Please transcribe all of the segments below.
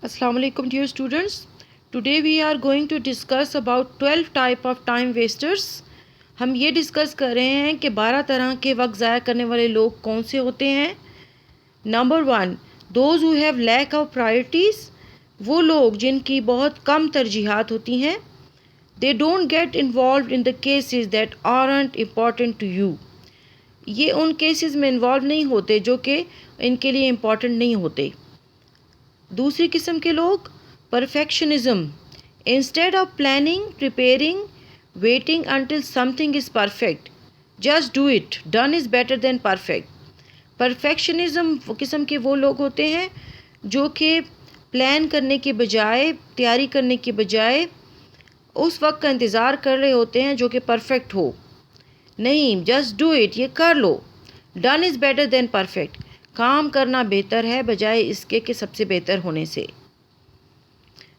Assalamu alaikum dear students. Today we are going to discuss about 12 type of time wasters. हम ये discuss कर रहे हैं कि 12 तरह के वक्त ज़ाया करने वाले लोग कौन से होते हैं. Number 1, those who have lack of priorities. वो लोग जिनकी बहुत कम तरजीहात होती हैं. They don't get involve in the cases that aren't important to you. ये उन केसेस में इन्वॉल्व नहीं होते जो कि इनके लिए इम्पॉर्टेंट नहीं होते. दूसरी किस्म के लोग perfectionism. Instead of planning, preparing, waiting until something is perfect, just do it. Done is better than perfect. Perfectionism किस्म के वो लोग होते हैं जो कि प्लान करने के बजाय, तैयारी करने के बजाय उस वक्त का इंतज़ार कर रहे होते हैं जो कि परफेक्ट हो. नहीं, जस्ट डू इट, ये कर लो. Done is better than perfect. काम करना बेहतर है बजाय इसके कि सबसे बेहतर होने से.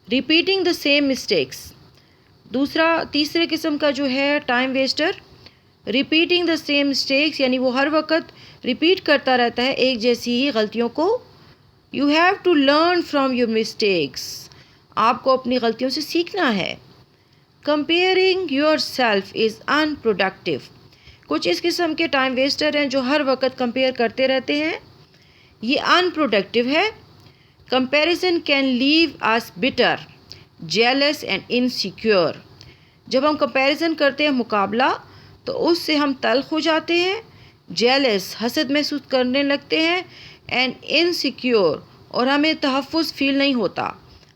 Repeating the same mistakes. तीसरे किस्म का जो है time Wester, repeating the same mistakes, यानी वो हर वक्त रिपीट करता रहता है एक जैसी ही गलतियों को. You have to learn from your mistakes. आपको अपनी गलतियों से सीखना है. Comparing yourself is unproductive. कुछ इस किस्म के टाइम वेस्टर हैं जो हर वक्त कंपेयर करते रहते हैं. ये अनप्रोडक्टिव है. Comparison can leave us bitter, jealous and insecure. जब हम कंपैरिजन करते हैं, मुकाबला, तो उससे हम तल्ख हो जाते हैं, जेलस, हसद महसूस करने लगते हैं, एंड इनसिक्योर, और हमें तहफ़्फ़ुज़ फ़ील नहीं होता.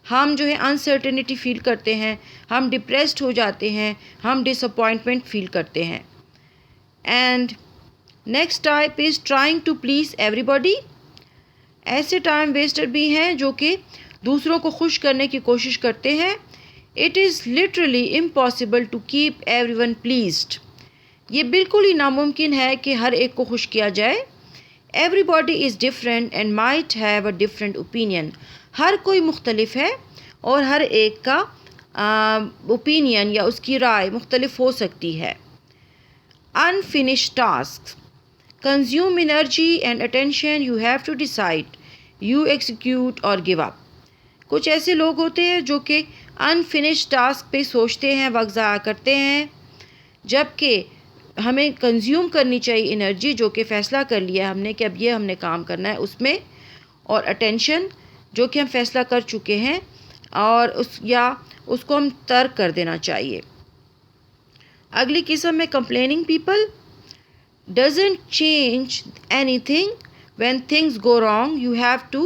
हम जो है अनसर्टेनिटी फ़ील करते हैं, हम डिप्रेस्ड हो जाते हैं, हम डिसअपॉइंटमेंट फ़ील करते हैं. And next type is trying to please everybody. ऐसे टाइम वेस्टर भी हैं जो कि दूसरों को खुश करने की कोशिश करते हैं. It is literally impossible to keep everyone pleased. ये बिल्कुल ही नामुमकिन है कि हर एक को खुश किया जाए. Everybody is different and might have a different opinion. हर कोई मुख्तलिफ है और हर एक का ओपिनियन या उसकी राय मुख्तलिफ हो सकती है. Unfinished task consume energy and attention. You have to decide, you execute or give up. कुछ ऐसे लोग होते हैं जो कि अनफिनिश्ड टास्क पे सोचते हैं, वक्त ज़ाया करते हैं, जबकि हमें कंज्यूम करनी चाहिए एनर्जी जो कि फ़ैसला कर लिया हमने कि अब ये हमने काम करना है उसमें, और अटेंशन जो कि हम फ़ैसला कर चुके हैं और उसको हम तर्क कर देना चाहिए. अगली किस्म में complaining people. Doesn't change anything when things go wrong. You have to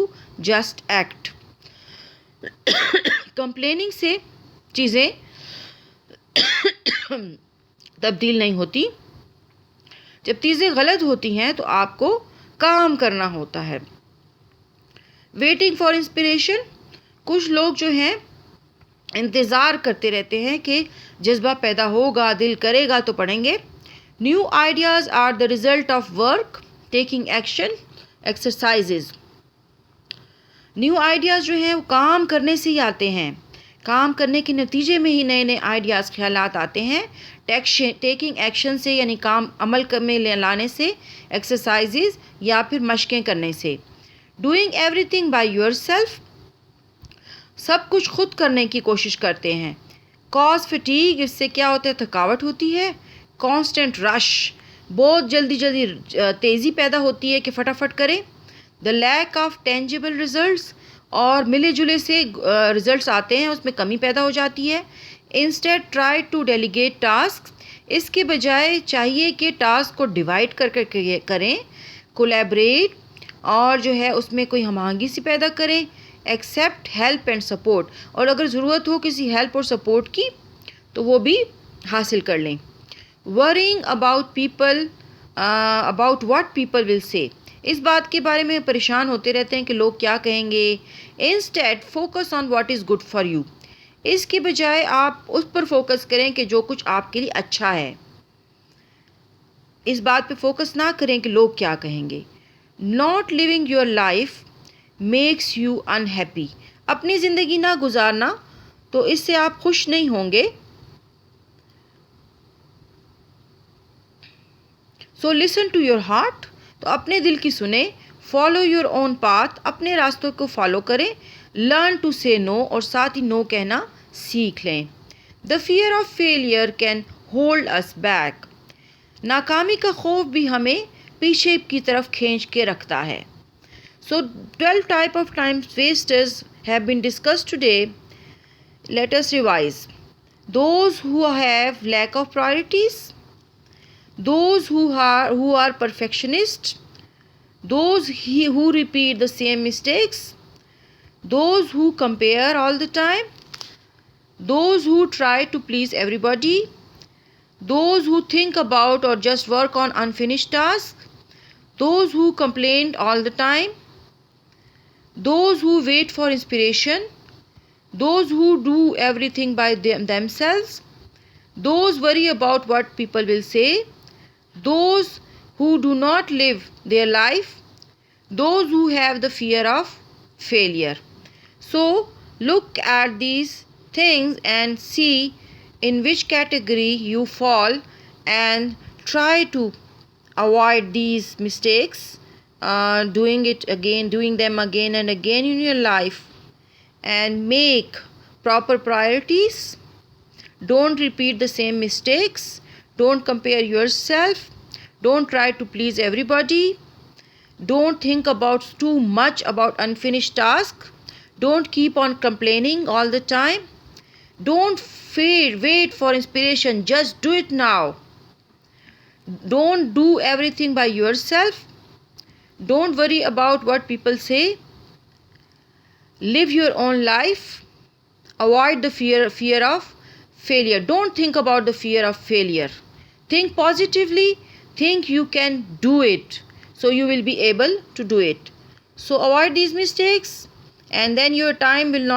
just act. Complaining से चीज़ें तब्दील नहीं होती. जब चीज़ें गलत होती हैं तो आपको काम करना होता है. Waiting for inspiration. कुछ लोग जो हैं इंतज़ार करते रहते हैं कि जज्बा पैदा होगा, दिल करेगा तो पढ़ेंगे. New ideas are the result of work, taking action, exercises. New ideas जो हैं वो काम करने से ही आते हैं. काम करने के नतीजे में ही नए नए आइडियाज़, ख्यालात आते हैं. टेकिंग एक्शन से, यानी काम अमल में लाने से, एक्सरसाइजेज या फिर मशकें करने से. Doing everything by yourself. सब कुछ खुद करने की कोशिश करते हैं. Cause fatigue. इससे क्या होता है, थकावट होती है. Constant rush. बहुत जल्दी तेज़ी पैदा होती है कि फटाफट करें. The lack of tangible results. और मिले जुले से रिजल्ट्स आते हैं, उसमें कमी पैदा हो जाती है. Instead try to delegate task. इसके बजाय चाहिए कि टास्क को डिवाइड कर करें. कोलैबोरेट, और जो है उसमें कोई हमआहंगी सी पैदा करें. Accept help and support. और अगर ज़रूरत हो किसी हेल्प और सपोर्ट की तो वो भी हासिल कर लें. Worrying about what people will say. इस बात के बारे में परेशान होते रहते हैं कि लोग क्या कहेंगे. Instead focus on what is good for you. इसके बजाय आप उस पर फोकस करें कि जो कुछ आपके लिए अच्छा है. इस बात पे फोकस ना करें कि लोग क्या कहेंगे. Not living your life makes you unhappy. अपनी ज़िंदगी ना गुजारना, तो इससे आप खुश नहीं होंगे. So listen to your heart. तो अपने दिल की सुने. Follow your own path. अपने रास्तों को फॉलो करें. لرن ٹو سے نو، اور ساتھ ہی نو کہنا سیکھ لیں. The fear of failure can hold us back. ناکامی کا خوف بھی ہمیں پیچھے کی طرف کھینچ کے رکھتا ہے. So 12 type of time wasters have been discussed today. Let us revise. Those who have lack of priorities, those who are perfectionists, those who repeat the same mistakes, those who compare all the time, those who try to please everybody, those who think about or just work on unfinished tasks, those who complain all the time, those who wait for inspiration, those who do everything by themselves, those worry about what people will say, those who do not live their life, those who have the fear of failure. So look at these things and see in which category you fall and try to avoid these mistakes, doing them again and again in your life, and make proper priorities. Don't repeat the same mistakes. Don't compare yourself. Don't try to please everybody. Don't think about too much about unfinished tasks. Don't keep on complaining all the time. Don't wait for inspiration. Just do it now. Don't do everything by yourself. Don't worry about what people say. Live your own life. Avoid the fear of failure. Don't think about the fear of failure. Think positively. Think you can do it. So you will be able to do it. So avoid these mistakes, and then your time will not